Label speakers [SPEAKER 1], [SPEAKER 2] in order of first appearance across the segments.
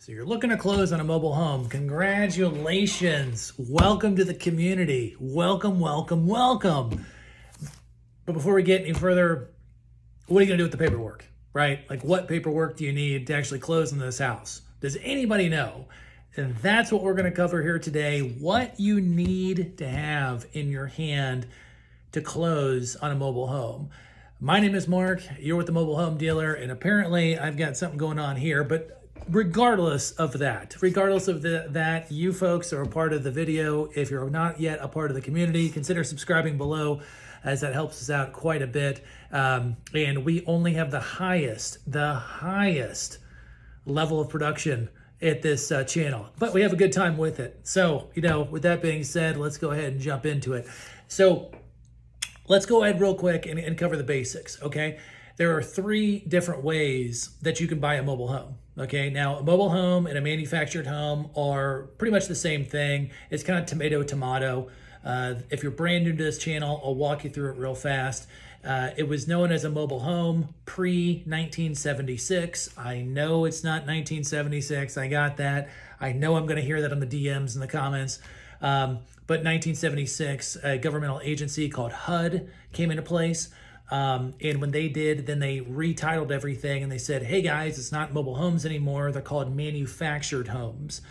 [SPEAKER 1] So you're looking to close on a mobile home. Congratulations. Welcome to the community. Welcome, welcome, welcome. But before we get any further, what are you going to do with the paperwork, right? Like, what paperwork do you need to actually close on this house? Does anybody know? And that's what we're going to cover here today. What you need to have in your hand to close on a mobile home. My name is Mark. You're with the mobile home dealer, and apparently I've got something going on here, but regardless of that, you folks are a part of the video. If you're not yet a part of the community, consider subscribing below, as that helps us out quite a bit. And we only have the highest level of production at this channel, but we have a good time with it. So, with that being said, let's go ahead and jump into it. So let's go ahead real quick and cover the basics, okay? There are three different ways that you can buy a mobile home, okay? Now, a mobile home and a manufactured home are pretty much the same thing. It's kind of tomato. If you're brand new to this channel, I'll walk you through it real fast. It was known as a mobile home pre-1976. I know it's not 1976. I got that. I know I'm going to hear that on the DMs and the comments. But 1976, a governmental agency called HUD came into place. And when they did, then they retitled everything and they said, hey guys, it's not mobile homes anymore. They're called manufactured homes.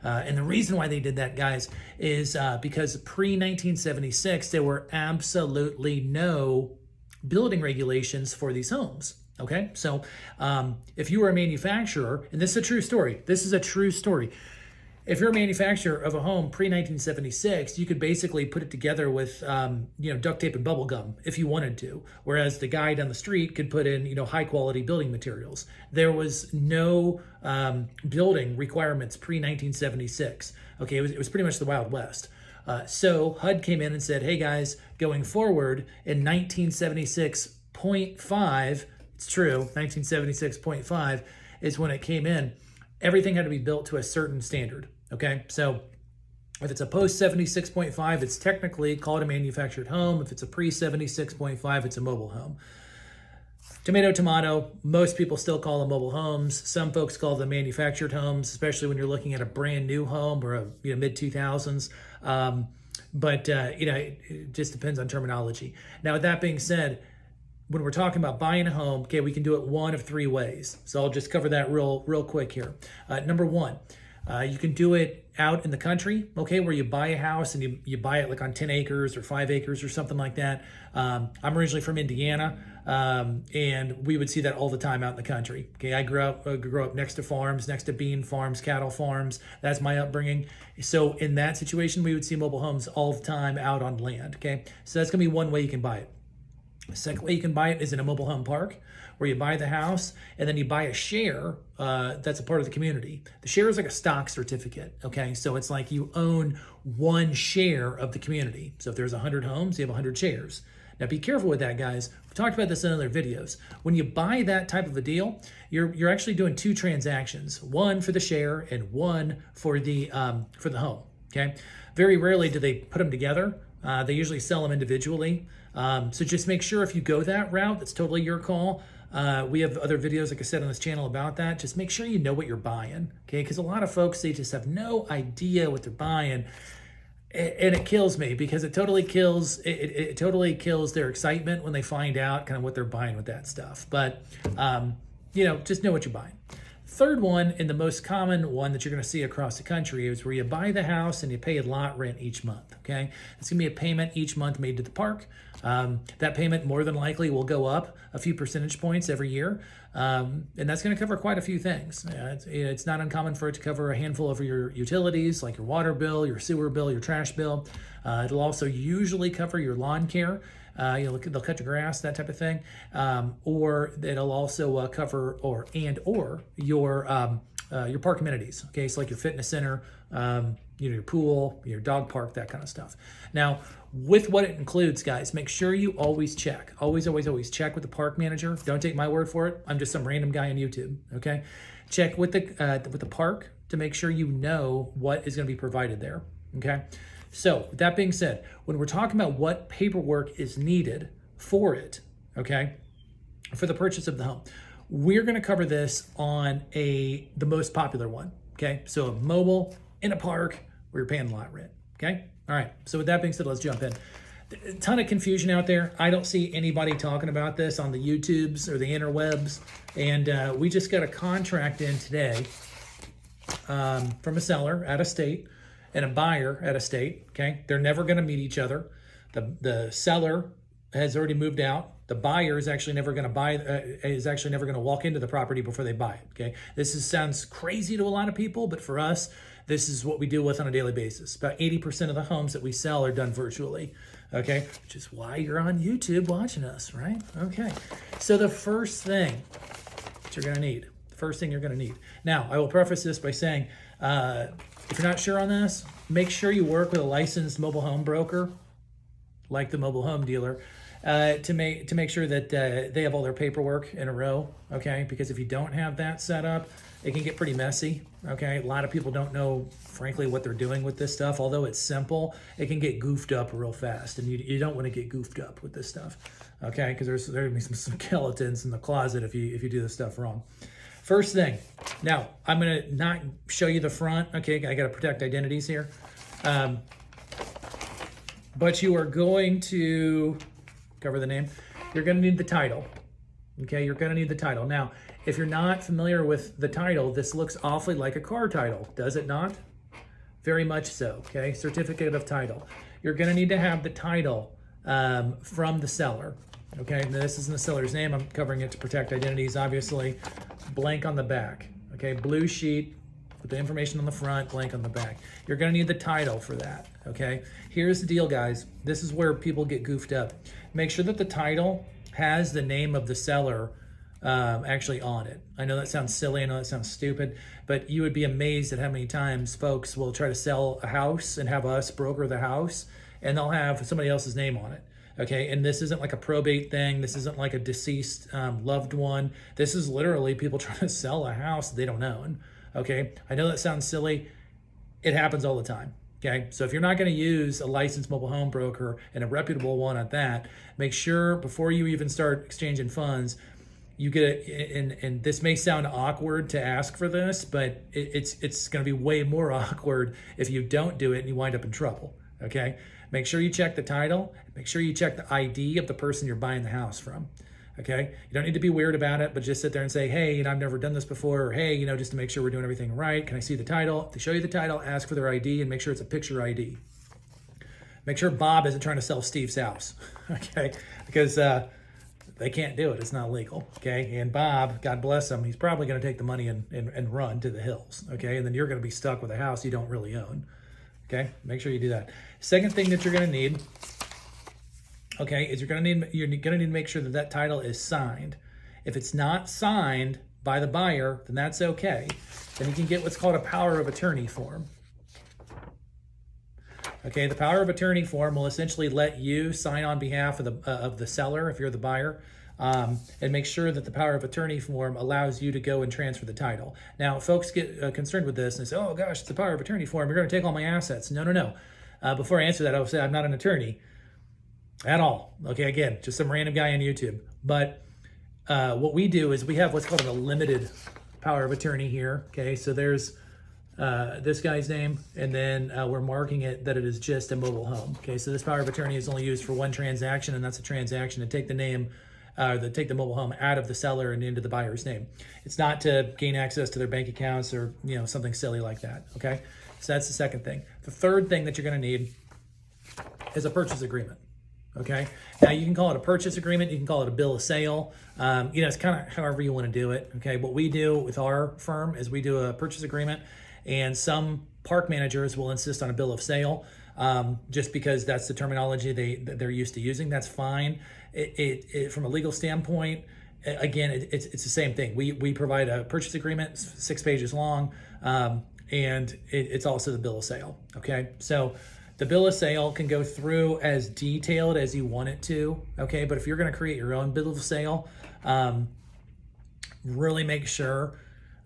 [SPEAKER 1] And the reason why they did that, guys, is because pre-1976, there were absolutely no building regulations for these homes. Okay, so if you were a manufacturer, and this is a true story, if you're a manufacturer of a home pre-1976, you could basically put it together with, duct tape and bubble gum if you wanted to. Whereas the guy down the street could put in, high quality building materials. There was no building requirements pre-1976. Okay, it was pretty much the Wild West. So HUD came in and said, hey guys, going forward in 1976.5, it's true, 1976.5 is when it came in. Everything had to be built to a certain standard, okay? So if it's a post-76.5, it's technically called a manufactured home. If it's a pre-76.5, it's a mobile home. Tomato, most people still call them mobile homes. Some folks call them manufactured homes, especially when you're looking at a brand new home or a mid-2000s. It just depends on terminology. Now, with that being said, when we're talking about buying a home, okay, we can do it one of three ways. So I'll just cover that real quick here. Number one, you can do it out in the country, okay, where you buy a house and you buy it like on 10 acres or 5 acres or something like that. I'm originally from Indiana, and we would see that all the time out in the country. Okay, I grew up next to farms, next to bean farms, cattle farms. That's my upbringing. So in that situation, we would see mobile homes all the time out on land, okay? So that's gonna be one way you can buy it. The second way you can buy it is in a mobile home park, where you buy the house and then you buy a share that's a part of the community. The share is like a stock certificate, okay? So it's like you own one share of the community. So if there's 100 homes, you have 100 shares. Now be careful with that, guys. We've talked about this in other videos. When you buy that type of a deal, you're actually doing two transactions, one for the share and one for the home, okay? Very rarely do they put them together. They usually sell them individually. So just make sure if you go that route, that's totally your call. We have other videos, like I said, on this channel about that. Just make sure you know what you're buying, okay? Because a lot of folks, they just have no idea what they're buying. And it kills me because it totally kills their excitement when they find out kind of what they're buying with that stuff. But, just know what you're buying. Third one, and the most common one that you're going to see across the country, is where you buy the house and you pay a lot rent each month, okay? It's going to be a payment each month made to the park. That payment more than likely will go up a few percentage points every year, and that's going to cover quite a few things. It's not uncommon for it to cover a handful of your utilities, like your water bill, your sewer bill, your trash bill. It'll also usually cover your lawn care. They'll cut your grass, that type of thing, or it'll also cover your park amenities. Okay, so like your fitness center, your pool, your dog park, that kind of stuff. Now, with what it includes, guys, make sure you always check. Always check with the park manager. Don't take my word for it. I'm just some random guy on YouTube. Okay, check with the park to make sure you know what is going to be provided there. Okay. So with that being said, when we're talking about what paperwork is needed for it, okay, for the purchase of the home, we're going to cover this on the most popular one, okay? So mobile in a park where you're paying lot rent, okay? All right, so with that being said, let's jump in. A ton of confusion out there. I don't see anybody talking about this on the YouTubes or the interwebs. And we just got a contract in today from a seller out of state and a buyer out of state, okay? They're never gonna meet each other. The seller has already moved out. The buyer is actually never going to walk into the property before they buy it. Okay, sounds crazy to a lot of people, but for us, this is what we deal with on a daily basis. About 80% of the homes that we sell are done virtually. Okay, which is why you're on YouTube watching us, right? Okay, so the first thing that you're going to need, Now, I will preface this by saying, if you're not sure on this, make sure you work with a licensed mobile home broker, like the mobile home dealer, to make sure that they have all their paperwork in a row, okay? Because if you don't have that set up, it can get pretty messy, okay? A lot of people don't know, frankly, what they're doing with this stuff. Although it's simple, it can get goofed up real fast, and you don't want to get goofed up with this stuff, okay? Because there's going to be some skeletons in the closet if you do this stuff wrong. First thing, now I'm going to not show you the front, okay? I got to protect identities here. But you are going to cover the name. You're going to need the title. Okay, you're going to need the title. Now, if you're not familiar with the title, this looks awfully like a car title, does it not? Very much so. Okay, certificate of title. You're going to need to have the title from the seller. Okay, now, this isn't the seller's name. I'm covering it to protect identities, obviously. Blank on the back. Okay, blue sheet with the information on the front, blank on the back. You're going to need the title for that, okay? Here's the deal, guys. This is where people get goofed up. Make sure that the title has the name of the seller actually on it. I know that sounds silly, I know that sounds stupid, but you would be amazed at how many times folks will try to sell a house and have us broker the house, and they'll have somebody else's name on it. Okay, and this isn't like a probate thing. This isn't like a deceased loved one. This is literally people trying to sell a house that they don't own. Okay, I know that sounds silly. It happens all the time. Okay, so if you're not going to use a licensed mobile home broker and a reputable one at that, make sure before you even start exchanging funds, you get it. And this may sound awkward to ask for this, but it's going to be way more awkward if you don't do it and you wind up in trouble. Okay, make sure you check the title. Make sure you check the ID of the person you're buying the house from. Okay, you don't need to be weird about it, but just sit there and say, hey, I've never done this before, or hey, just to make sure we're doing everything right, can I see the title? If they show you the title, ask for their ID and make sure it's a picture ID. Make sure Bob isn't trying to sell Steve's house, okay? Because they can't do it, it's not legal, okay? And Bob, God bless him, he's probably gonna take the money and run to the hills, okay? And then you're gonna be stuck with a house you don't really own, okay? Make sure you do that. Second thing that you're gonna need, okay, is you're gonna need to make sure that that title is signed. If it's not signed by the buyer, then that's okay. Then you can get what's called a power of attorney form. Okay, the power of attorney form will essentially let you sign on behalf of the seller if you're the buyer, and make sure that the power of attorney form allows you to go and transfer the title. Now, folks get concerned with this and say, "Oh gosh, it's the power of attorney form. You're going to take all my assets." No. Before I answer that, I will say I'm not an attorney at all. Okay, again, just some random guy on YouTube. But what we do is we have what's called a limited power of attorney here. Okay, so there's this guy's name, and then we're marking it that it is just a mobile home. Okay, so this power of attorney is only used for one transaction, and that's a transaction to take the name, take the mobile home out of the seller and into the buyer's name. It's not to gain access to their bank accounts or something silly like that. Okay, so that's the second thing. The third thing that you're going to need is a purchase agreement. Okay, now you can call it a purchase agreement, you can call it a bill of sale, it's kind of however you want to do it. Okay, what we do with our firm is we do a purchase agreement, and some park managers will insist on a bill of sale, just because that's the terminology they're used to using. That's fine. It from a legal standpoint, again, it's the same thing. We provide a purchase agreement, 6 pages long, and it's also the bill of sale. Okay, so the bill of sale can go through as detailed as you want it to, okay? But if you're gonna create your own bill of sale, really make sure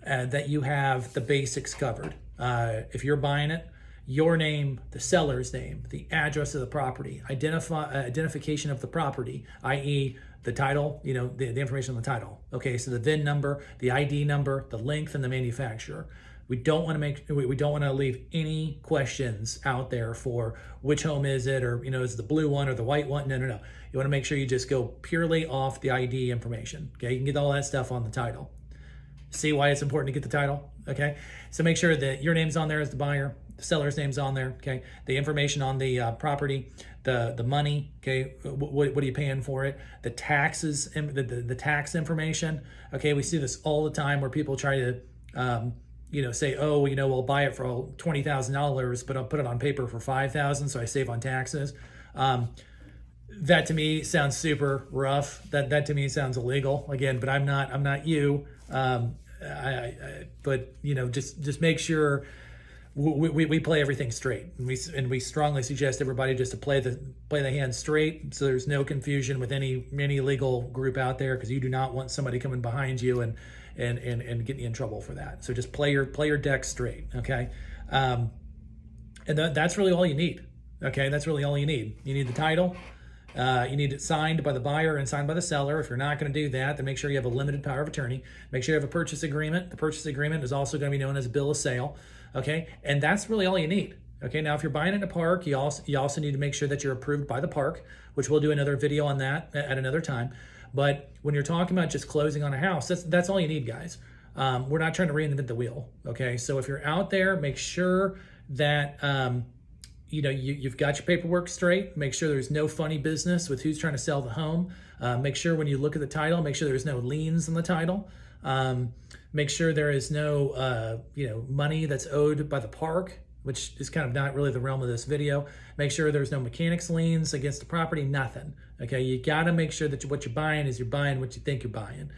[SPEAKER 1] that you have the basics covered. If you're buying it, your name, the seller's name, the address of the property, identification of the property, i.e. the title, the information on the title. Okay, so the VIN number, the ID number, the length, and the manufacturer. We don't want to leave any questions out there for which home is it, or is it the blue one or the white one? No. You want to make sure you just go purely off the ID information. Okay, you can get all that stuff on the title. See why it's important to get the title? Okay, so make sure that your name's on there as the buyer, the seller's name's on there. Okay, the information on the property, the money. Okay, what are you paying for it? The taxes, the tax information. Okay, we see this all the time where people try to say, oh, we'll buy it for $20,000, but I'll put it on paper for $5,000, so I save on taxes. That to me sounds super rough. That to me sounds illegal. Again, but I'm not you. But just make sure we play everything straight, and we strongly suggest everybody just to play the hand straight, so there's no confusion with any legal group out there, because you do not want somebody coming behind you and getting you in trouble for that. So just play your deck straight, okay? And that's really all you need, okay? That's really all you need. You need the title. You need it signed by the buyer and signed by the seller. If you're not going to do that, then make sure you have a limited power of attorney. Make sure you have a purchase agreement. The purchase agreement is also going to be known as a bill of sale, okay? And that's really all you need. Okay, now if you're buying it in a park, you also need to make sure that you're approved by the park, which we'll do another video on that at another time. But when you're talking about just closing on a house, that's all you need, guys. We're not trying to reinvent the wheel, okay? So if you're out there, make sure that you've got your paperwork straight. Make sure there's no funny business with who's trying to sell the home. Make sure when you look at the title, make sure there's no liens on the title. Make sure there is no money that's owed by the park, which is kind of not really the realm of this video. Make sure there's no mechanics liens against the property, nothing. Okay, you gotta make sure that what you're buying is you're buying what you think you're buying.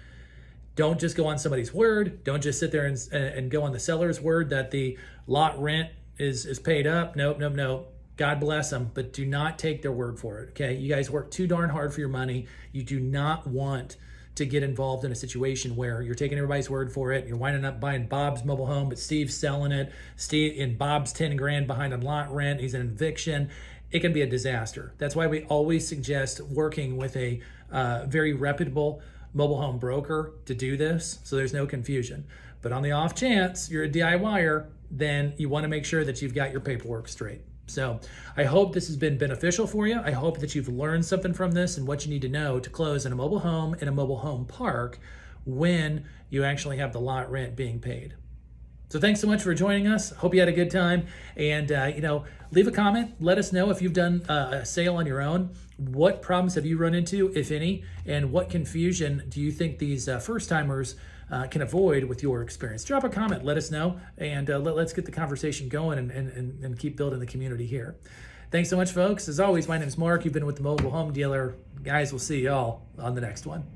[SPEAKER 1] Don't just go on somebody's word. Don't just sit there and go on the seller's word that the lot rent is paid up. Nope. God bless them, but do not take their word for it, okay? You guys work too darn hard for your money. You do not want to get involved in a situation where you're taking everybody's word for it. You're winding up buying Bob's mobile home, but Steve's selling it. Bob's 10 grand behind on lot rent. He's an eviction. It can be a disaster. That's why we always suggest working with a very reputable mobile home broker to do this, so there's no confusion. But on the off chance you're a DIYer, then you want to make sure that you've got your paperwork straight. So I hope this has been beneficial for you. I hope that you've learned something from this and what you need to know to close in a mobile home in a mobile home park when you actually have the lot rent being paid. So thanks so much for joining us. Hope you had a good time. And, leave a comment. Let us know if you've done a sale on your own. What problems have you run into, if any? And what confusion do you think these first-timers can avoid with your experience? Drop a comment. Let us know. And let's get the conversation going and keep building the community here. Thanks so much, folks. As always, my name is Mark. You've been with the Mobile Home Dealer. Guys, we'll see y'all on the next one.